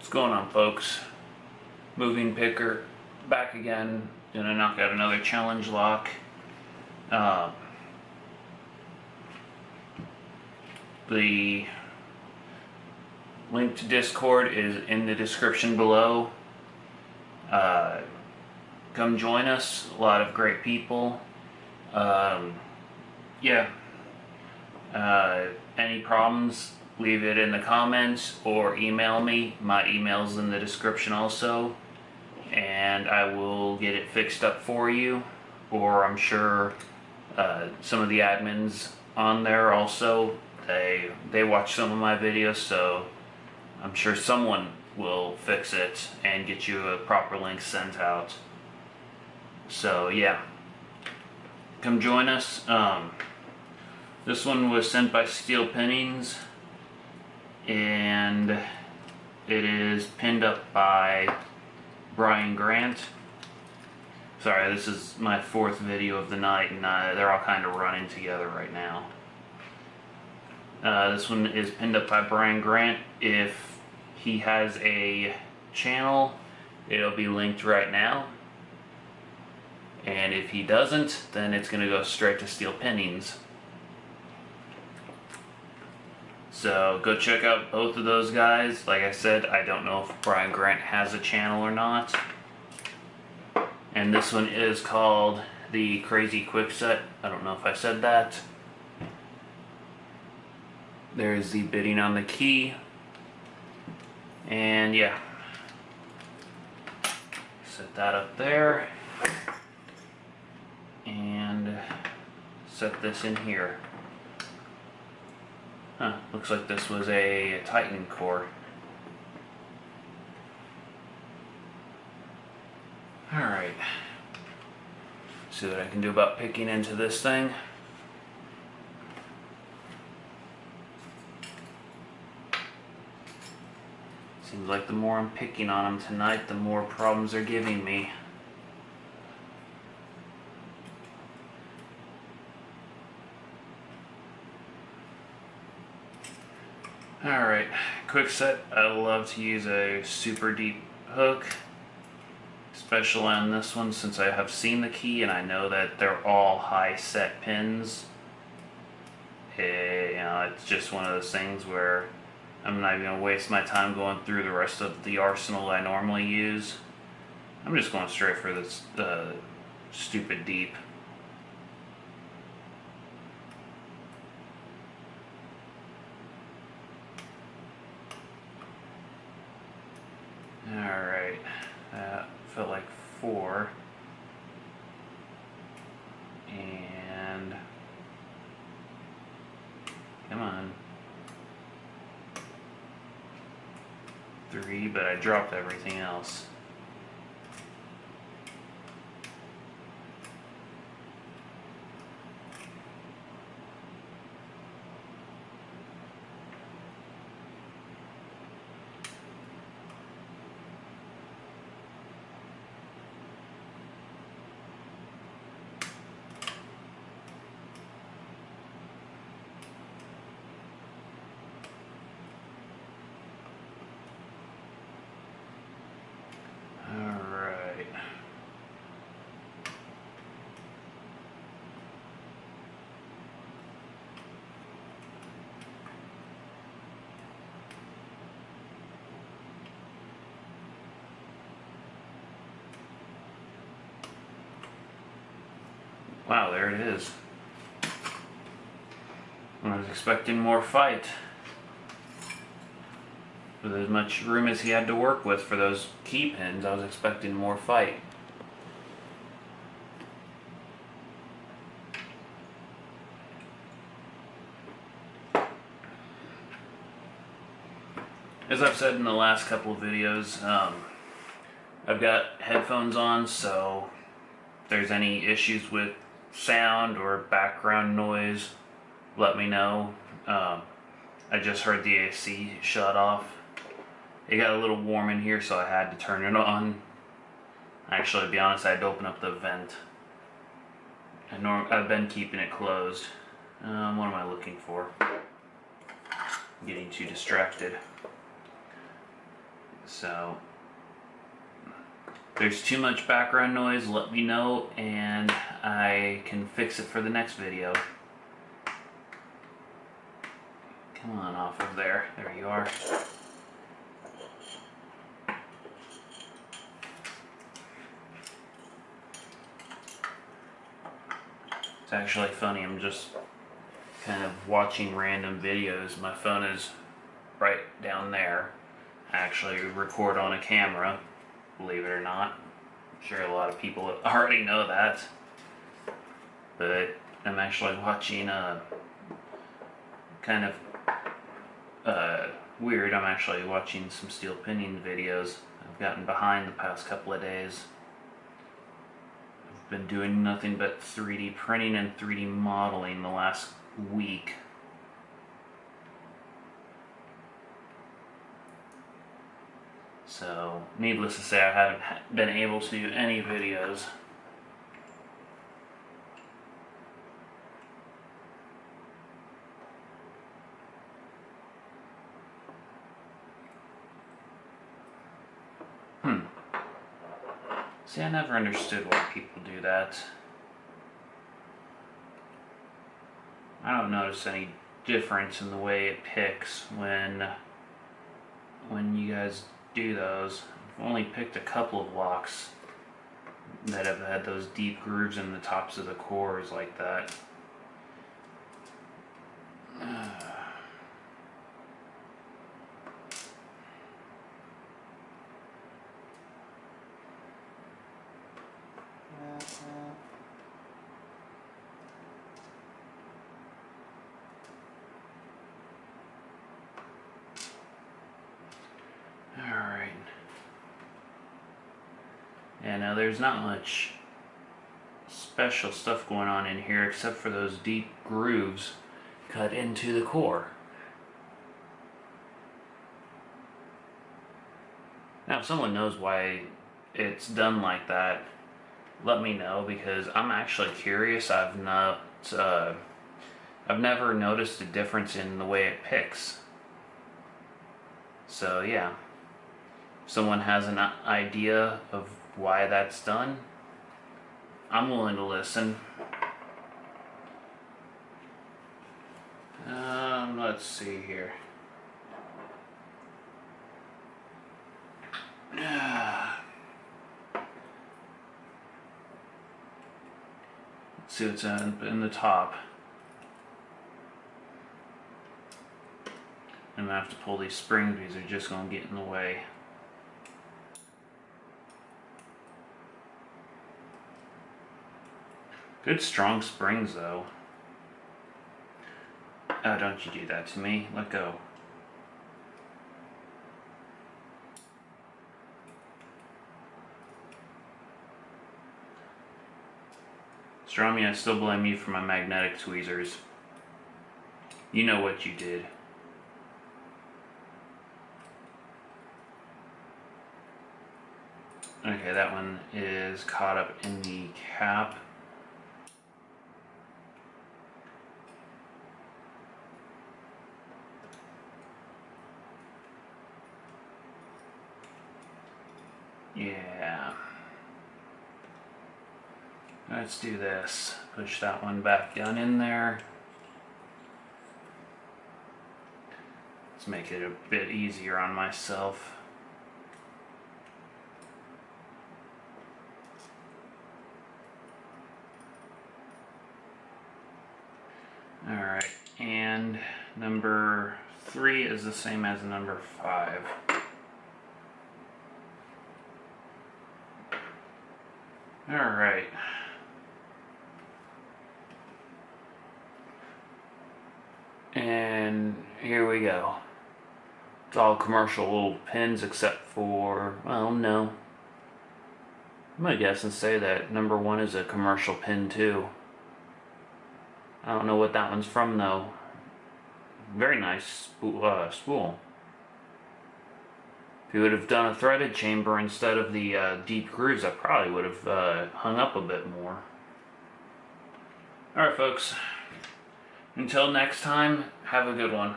What's going on, folks? Moving picker back again. Gonna knock out another challenge lock. The link to Discord is in the description below. Come join us. A lot of great people. Any problems, leave it in the comments or email me. My email's in the description also, and I will get it fixed up for you. Or I'm sure some of the admins on there also, they watch some of my videos, so I'm sure someone will fix it and get you a proper link sent out. So yeah, come join us. This one was sent by Steel Pinnings, and it is pinned up by Brian Grant. Sorry, this is my fourth video of the night, and they're all kind of running together right now. This one is pinned up by Brian Grant. If he has a channel, it'll be linked right now. And if he doesn't, then it's going to go straight to Steel Pinnings. So go check out both of those guys. Like I said, I don't know if Brian Grant has a channel or not. And this one is called the Krazy Kwikset. I don't know if I said that. There's the bidding on the key. And yeah. Set that up there. And set this in here. Huh, looks like this was a Titan core. Alright. See what I can do about picking into this thing. Seems like the more I'm picking on them tonight, the more problems they're giving me. Alright, Kwikset, I love to use a super deep hook, especially on this one since I have seen the key and I know that they're all high set pins. It's just one of those things where I'm not even going to waste my time going through the rest of the arsenal I normally use. I'm just going straight for this stupid deep. Alright, that felt like 4. And come on. 3, but I dropped everything else. Wow, there it is. I was expecting more fight. With as much room as he had to work with for those key pins, I was expecting more fight. As I've said in the last couple of videos, I've got headphones on, so if there's any issues with sound or background noise, let me know. I just heard the AC shut off. It got a little warm in here, so I had to turn it on. Actually, to be honest, I had to open up the vent. I've been keeping it closed. What am I looking for? I'm getting too distracted. So if there's too much background noise, let me know and I can fix it for the next video. Come on off of there. There you are. It's actually funny, I'm just kind of watching random videos. My phone is right down there. I actually record on a camera, believe it or not. I'm sure a lot of people already know that. But I'm actually watching kind of weird. I'm actually watching some steel pinning videos. I've gotten behind the past couple of days. I've been doing nothing but 3D printing and 3D modeling the last week. So, needless to say, I haven't been able to do any videos. See, I never understood why people do that. I don't notice any difference in the way it picks when you guys do those. I've only picked a couple of locks that have had those deep grooves in the tops of the cores like that. Alright. Yeah, now there's not much special stuff going on in here except for those deep grooves cut into the core. Now if someone knows why it's done like that, let me know, because I'm actually curious. I've never noticed a difference in the way it picks. So yeah, if someone has an idea of why that's done, I'm willing to listen. Let's see here. Let's see what's in the top. I'm gonna have to pull these springs because they're just gonna get in the way. Good strong springs though. Oh, don't you do that to me. Let go. Strommy, I still blame you for my magnetic tweezers. You know what you did. Okay, that one is caught up in the cap. Yeah. Let's do this. Push that one back down in there. Let's make it a bit easier on myself. Alright, and number 3 is the same as number 5. Alright. And here we go. It's all commercial little pins except for, well, no. I'm gonna guess and say that number 1 is a commercial pin too. I don't know what that one's from though. Very nice spool. If you would have done a threaded chamber instead of the deep grooves, I probably would have hung up a bit more. Alright folks, until next time, have a good one.